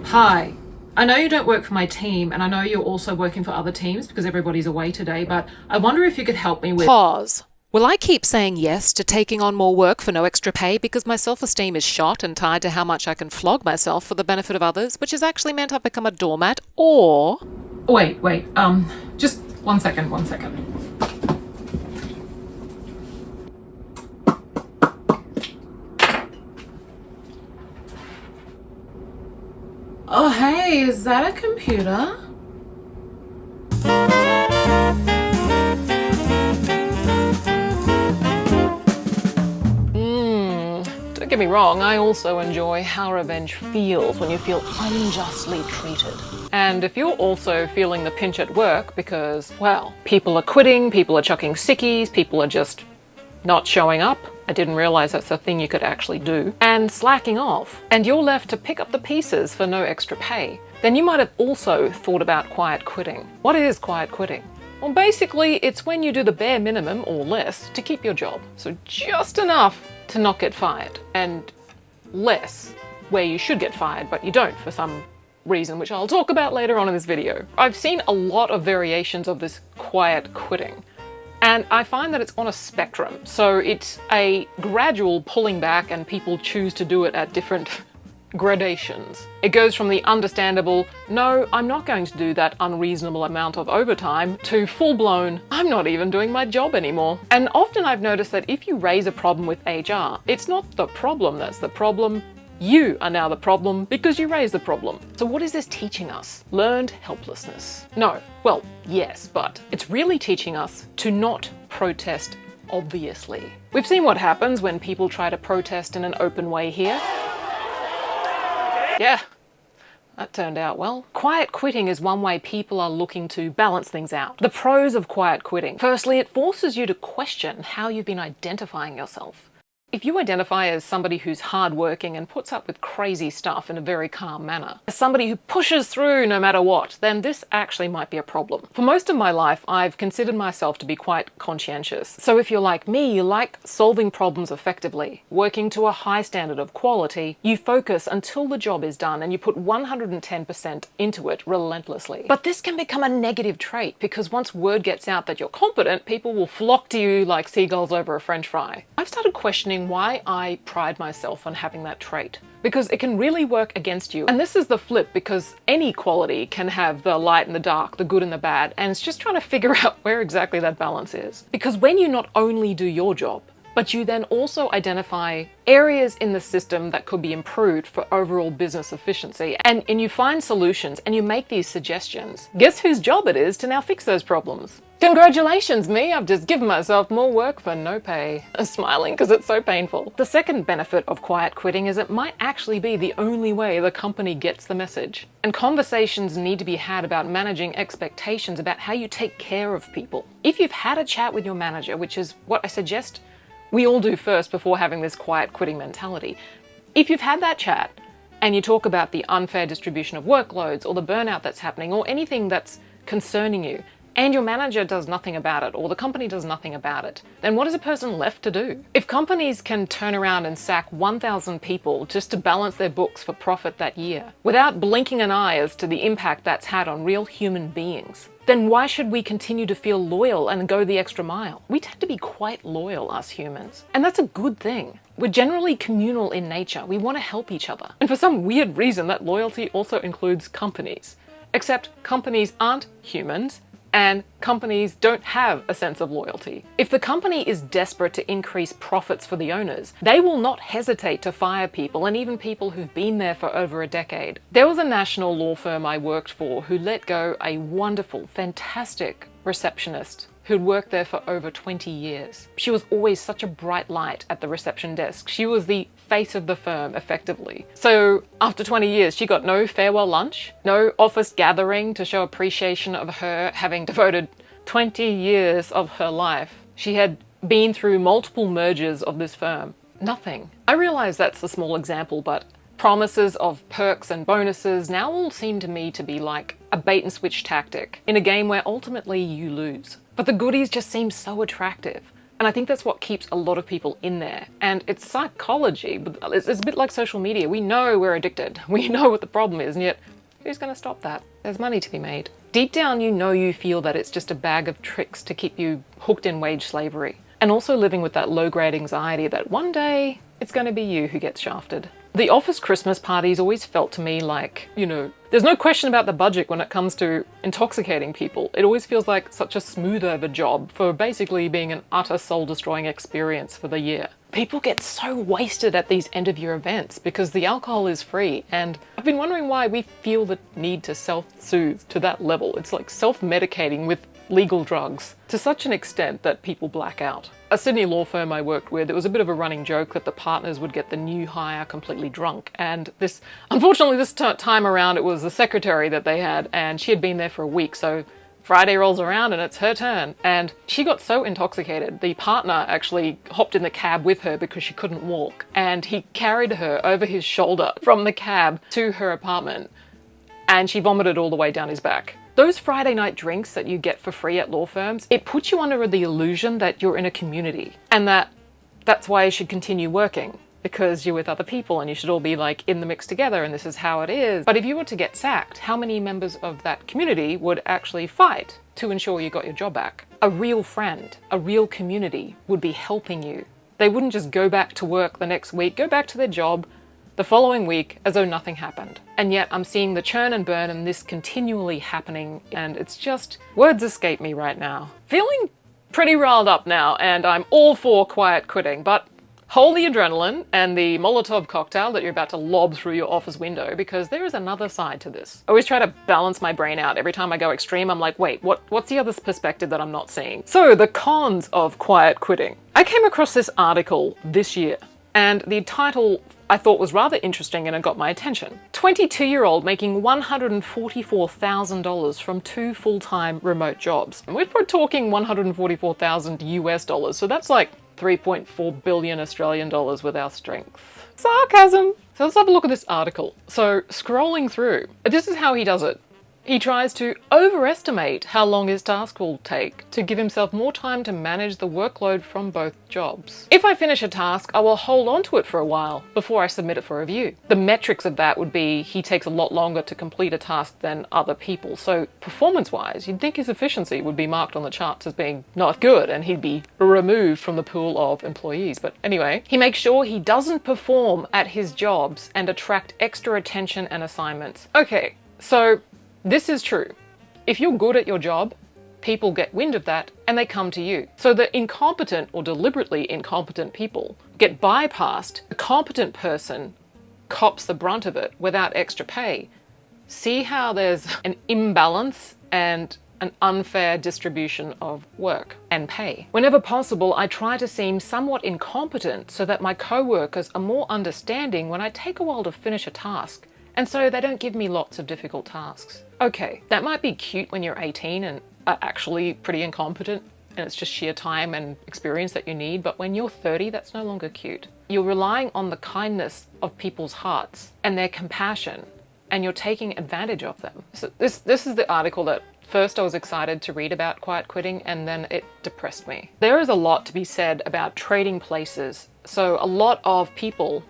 Hi. I know you don't work for my team, and I know you're also working for other teams because everybody's away today, but I wonder if you could help me with... Pause. Will I keep saying yes to taking on more work for no extra pay because my self-esteem is shot and tied to how much I can flog myself for the benefit of others, which has actually meant I've become a doormat, or... Wait, just one second. Oh, hey, is that a computer? Don't get me wrong, I also enjoy how revenge feels when you feel unjustly treated. And if you're also feeling the pinch at work because, well, people are quitting, people are chucking sickies, people are just not showing up, I didn't realize that's a thing you could actually do, and slacking off, and you're left to pick up the pieces for no extra pay, then you might have also thought about quiet quitting. What is quiet quitting? Well, basically, it's when you do the bare minimum or less to keep your job. So just enough to not get fired, and less where you should get fired, but you don't for some reason, which I'll talk about later on in this video. I've seen a lot of variations of this quiet quitting, and I find that it's on a spectrum. So it's a gradual pulling back and people choose to do it at different gradations. It goes from the understandable, no, I'm not going to do that unreasonable amount of overtime, to full-blown, I'm not even doing my job anymore. And often I've noticed that if you raise a problem with HR, it's not the problem that's the problem. You are now the problem because you raised the problem. So what is this teaching us? Learned helplessness. No, well, yes, but it's really teaching us to not protest obviously. We've seen what happens when people try to protest in an open way here. Yeah, that turned out well. Quiet quitting is one way people are looking to balance things out. The pros of quiet quitting. Firstly, it forces you to question how you've been identifying yourself. If you identify as somebody who's hardworking and puts up with crazy stuff in a very calm manner, as somebody who pushes through no matter what, then this actually might be a problem. For most of my life, I've considered myself to be quite conscientious. So if you're like me, you like solving problems effectively, working to a high standard of quality, you focus until the job is done and you put 110% into it relentlessly. But this can become a negative trait because once word gets out that you're competent, people will flock to you like seagulls over a French fry. I've started questioning why I pride myself on having that trait, because it can really work against you. And this is the flip, because any quality can have the light and the dark, the good and the bad, and it's just trying to figure out where exactly that balance is. Because when you not only do your job, but you then also identify areas in the system that could be improved for overall business efficiency, and you find solutions and you make these suggestions, guess whose job it is to now fix those problems? Congratulations, me! I've just given myself more work for no pay. I'm smiling because it's so painful. The second benefit of quiet quitting is it might actually be the only way the company gets the message. And conversations need to be had about managing expectations about how you take care of people. If you've had a chat with your manager, which is what I suggest we all do first before having this quiet quitting mentality. If you've had that chat and you talk about the unfair distribution of workloads or the burnout that's happening or anything that's concerning you, and your manager does nothing about it, or the company does nothing about it, then what is a person left to do? If companies can turn around and sack 1,000 people just to balance their books for profit that year, without blinking an eye as to the impact that's had on real human beings, then why should we continue to feel loyal and go the extra mile? We tend to be quite loyal, us humans, and that's a good thing. We're generally communal in nature. We want to help each other. And for some weird reason, that loyalty also includes companies. Except companies aren't humans, and companies don't have a sense of loyalty. If the company is desperate to increase profits for the owners, they will not hesitate to fire people, and even people who've been there for over a decade. There was a national law firm I worked for who let go a wonderful, fantastic receptionist who'd worked there for over 20 years. She was always such a bright light at the reception desk. She was the face of the firm, effectively. So after 20 years, she got no farewell lunch, no office gathering to show appreciation of her having devoted 20 years of her life. She had been through multiple mergers of this firm. Nothing. I realize that's a small example, but promises of perks and bonuses now all seem to me to be like a bait and switch tactic in a game where ultimately you lose. But the goodies just seem so attractive. And I think that's what keeps a lot of people in there. And it's psychology, but it's a bit like social media. We know we're addicted. We know what the problem is, and yet who's going to stop that? There's money to be made. Deep down, you feel that it's just a bag of tricks to keep you hooked in wage slavery. And also living with that low-grade anxiety that one day it's going to be you who gets shafted. The office Christmas parties always felt to me like, there's no question about the budget when it comes to intoxicating people. It always feels like such a smooth over job for basically being an utter soul-destroying experience for the year. People get so wasted at these end-of-year events because the alcohol is free, and I've been wondering why we feel the need to self-soothe to that level. It's like self-medicating with legal drugs to such an extent that people black out. A Sydney law firm I worked with, it was a bit of a running joke that the partners would get the new hire completely drunk. And unfortunately this time around, it was the secretary that they had, and she had been there for a week. So Friday rolls around and it's her turn. And she got so intoxicated, the partner actually hopped in the cab with her because she couldn't walk. And he carried her over his shoulder from the cab to her apartment, and she vomited all the way down his back. Those Friday night drinks that you get for free at law firms, it puts you under the illusion that you're in a community and that's why you should continue working, because you're with other people and you should all be like in the mix together and this is how it is. But if you were to get sacked, how many members of that community would actually fight to ensure you got your job back? A real friend, a real community would be helping you. They wouldn't just go back to work the next week, go back to their job the following week as though nothing happened. And yet I'm seeing the churn and burn and this continually happening, and it's just, words escape me right now. Feeling pretty riled up now, and I'm all for quiet quitting, but hold the adrenaline and the Molotov cocktail that you're about to lob through your office window, because there is another side to this. I always try to balance my brain out. Every time I go extreme, I'm like, wait, what's the other perspective that I'm not seeing? So the cons of quiet quitting. I came across this article this year, and the title I thought was rather interesting and it got my attention. 22-year-old making $144,000 from 2 full-time remote jobs. And we're talking 144,000 US dollars, so that's like 3.4 billion Australian dollars with our strength. Sarcasm! So let's have a look at this article. So scrolling through, this is how he does it. He tries to overestimate how long his task will take to give himself more time to manage the workload from both jobs. If I finish a task, I will hold on to it for a while before I submit it for review. The metrics of that would be he takes a lot longer to complete a task than other people. So performance-wise, you'd think his efficiency would be marked on the charts as being not good and he'd be removed from the pool of employees. But anyway, he makes sure he doesn't perform at his jobs and attract extra attention and assignments. Okay, so this is true. If you're good at your job, people get wind of that and they come to you. So the incompetent or deliberately incompetent people get bypassed. The competent person cops the brunt of it without extra pay. See how there's an imbalance and an unfair distribution of work and pay. Whenever possible, I try to seem somewhat incompetent so that my co-workers are more understanding when I take a while to finish a task, and so they don't give me lots of difficult tasks. Okay, that might be cute when you're 18 and are actually pretty incompetent and it's just sheer time and experience that you need, but when you're 30, that's no longer cute. You're relying on the kindness of people's hearts and their compassion, and you're taking advantage of them. So this is the article that first I was excited to read about quiet quitting, and then it depressed me. There is a lot to be said about trading places. So a lot of people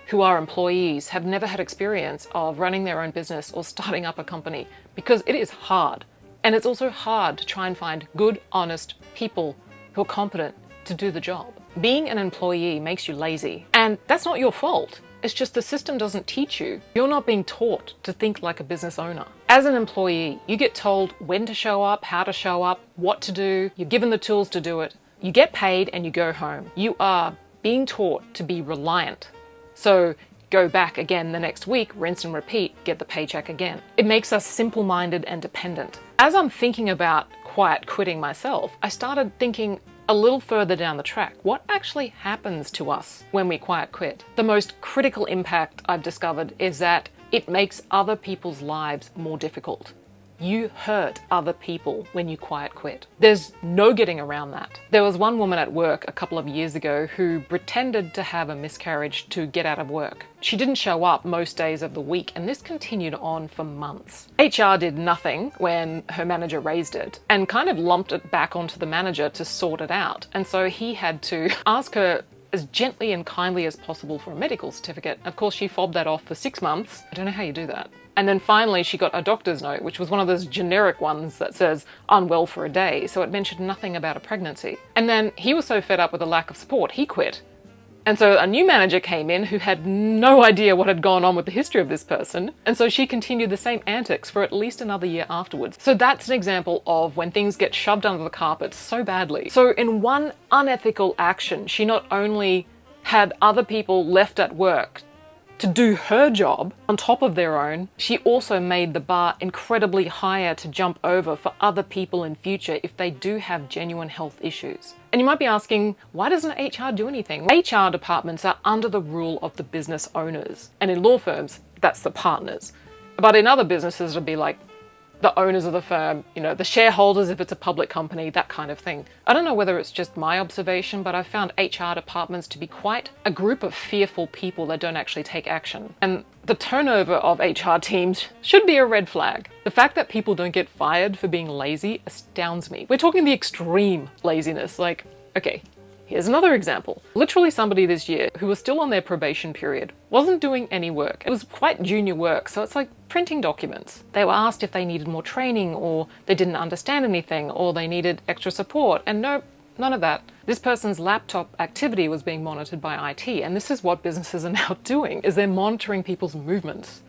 who are employees have never had experience of running their own business or starting up a company, because it is hard. And it's also hard to try and find good, honest people who are competent to do the job. Being an employee makes you lazy, and that's not your fault. It's just the system doesn't teach you. You're not being taught to think like a business owner. As an employee, you get told when to show up, how to show up, what to do. You're given the tools to do it. You get paid and you go home. You are being taught to be reliant. So go back again the next week, rinse and repeat, get the paycheck again. It makes us simple-minded and dependent. As I'm thinking about quiet quitting myself, I started thinking a little further down the track. What actually happens to us when we quiet quit? The most critical impact I've discovered is that it makes other people's lives more difficult. You hurt other people when you quiet quit. There's no getting around that. There was one woman at work a couple of years ago who pretended to have a miscarriage to get out of work. She didn't show up most days of the week, and this continued on for months. HR did nothing when her manager raised it and kind of lumped it back onto the manager to sort it out. And so he had to ask her as gently and kindly as possible for a medical certificate. Of course, she fobbed that off for 6 months. I don't know how you do that. And then finally she got a doctor's note, which was one of those generic ones that says unwell for a day, so it mentioned nothing about a pregnancy. And then he was so fed up with the lack of support, he quit. And so a new manager came in who had no idea what had gone on with the history of this person, and so she continued the same antics for at least another year afterwards. So that's an example of when things get shoved under the carpet so badly. So in one unethical action, she not only had other people left at work to do her job on top of their own, she also made the bar incredibly higher to jump over for other people in future if they do have genuine health issues. And you might be asking, why doesn't HR do anything? HR departments are under the rule of the business owners. And in law firms, that's the partners. But in other businesses, it'll be like the owners of the firm, you know, the shareholders if it's a public company, that kind of thing. I don't know whether it's just my observation, but I've found HR departments to be quite a group of fearful people that don't actually take action. And the turnover of HR teams should be a red flag. The fact that people don't get fired for being lazy astounds me. We're talking the extreme laziness, like, okay, here's another example. Literally somebody this year who was still on their probation period wasn't doing any work. It was quite junior work, so it's like printing documents. They were asked if they needed more training, or they didn't understand anything, or they needed extra support, and nope, none of that. This person's laptop activity was being monitored by IT, and this is what businesses are now doing, is they're monitoring people's movements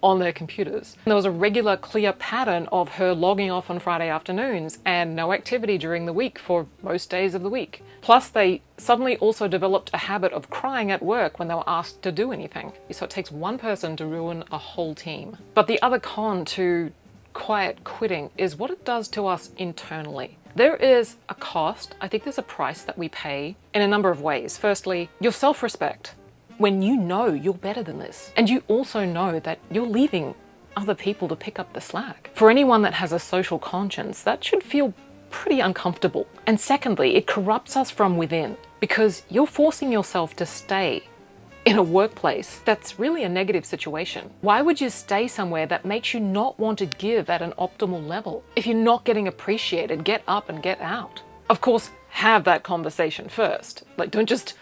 on their computers. And there was a regular, clear pattern of her logging off on Friday afternoons and no activity during the week for most days of the week. Plus, they suddenly also developed a habit of crying at work when they were asked to do anything. So it takes one person to ruin a whole team. But the other con to quiet quitting is what it does to us internally. There is a cost, I think there's a price that we pay in a number of ways. Firstly, your self-respect. When you know you're better than this, and you also know that you're leaving other people to pick up the slack. For anyone that has a social conscience, that should feel pretty uncomfortable. And secondly, it corrupts us from within because you're forcing yourself to stay in a workplace that's really a negative situation. Why would you stay somewhere that makes you not want to give at an optimal level? If you're not getting appreciated, get up and get out. Of course, have that conversation first. Like, don't just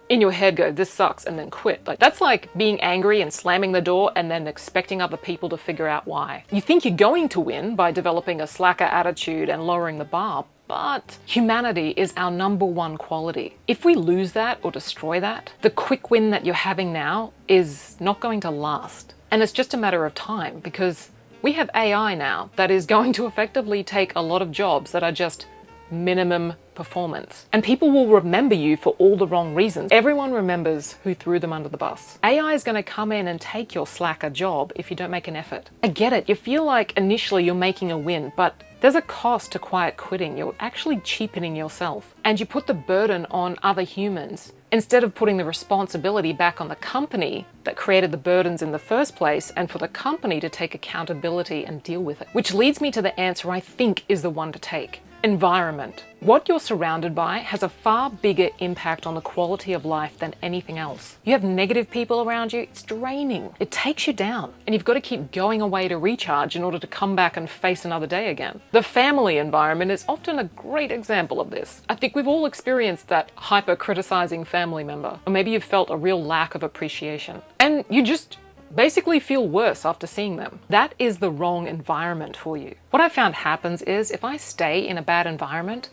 in your head go, this sucks, and then quit. Like, that's like being angry and slamming the door and then expecting other people to figure out why. You think you're going to win by developing a slacker attitude and lowering the bar, but humanity is our #1 quality. If we lose that or destroy that, the quick win that you're having now is not going to last. And it's just a matter of time, because we have AI now that is going to effectively take a lot of jobs that are just minimum performance. And people will remember you for all the wrong reasons. Everyone remembers who threw them under the bus. AI is going to come in and take your slacker job if you don't make an effort. I get it. You feel like initially you're making a win, but there's a cost to quiet quitting. You're actually cheapening yourself. And you put the burden on other humans instead of putting the responsibility back on the company that created the burdens in the first place, and for the company to take accountability and deal with it. Which leads me to the answer I think is the one to take. Environment. What you're surrounded by has a far bigger impact on the quality of life than anything else. You have negative people around you, it's draining. It takes you down, and you've got to keep going away to recharge in order to come back and face another day again. The family environment is often a great example of this. I think we've all experienced that hyper-criticizing family member, or maybe you've felt a real lack of appreciation. And you just basically feel worse after seeing them. That is the wrong environment for you. What I found happens is if I stay in a bad environment,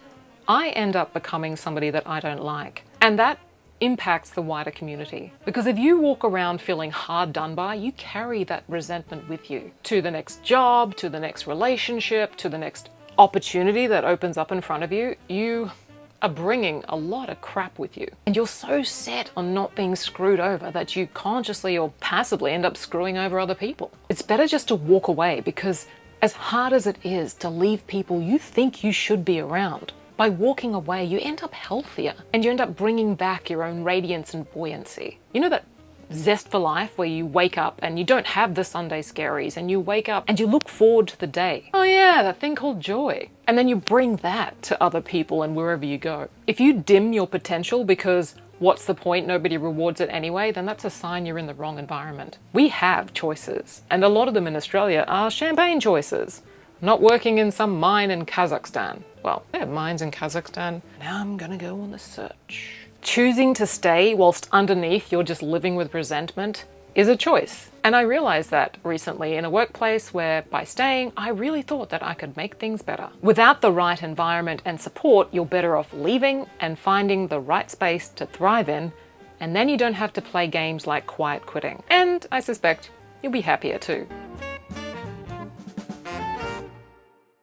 I end up becoming somebody that I don't like. And that impacts the wider community. Because if you walk around feeling hard done by, you carry that resentment with you to the next job, to the next relationship, to the next opportunity that opens up in front of you. You are bringing a lot of crap with you. And you're so set on not being screwed over that you consciously or passively end up screwing over other people. It's better just to walk away, because as hard as it is to leave people you think you should be around, by walking away you end up healthier and you end up bringing back your own radiance and buoyancy. You know that zest for life where you wake up and you don't have the Sunday scaries and you wake up and you look forward to the day. Oh yeah, that thing called joy. And then you bring that to other people and wherever you go. If you dim your potential because what's the point, nobody rewards it anyway, then that's a sign you're in the wrong environment. We have choices, and a lot of them in Australia are champagne choices. Not working in some mine in Kazakhstan. Well, they have mines in Kazakhstan. Now I'm gonna go on the search. Choosing to stay whilst underneath you're just living with resentment is a choice. And I realized that recently in a workplace where by staying, I really thought that I could make things better. Without the right environment and support, you're better off leaving and finding the right space to thrive in, and then you don't have to play games like quiet quitting. And I suspect you'll be happier too.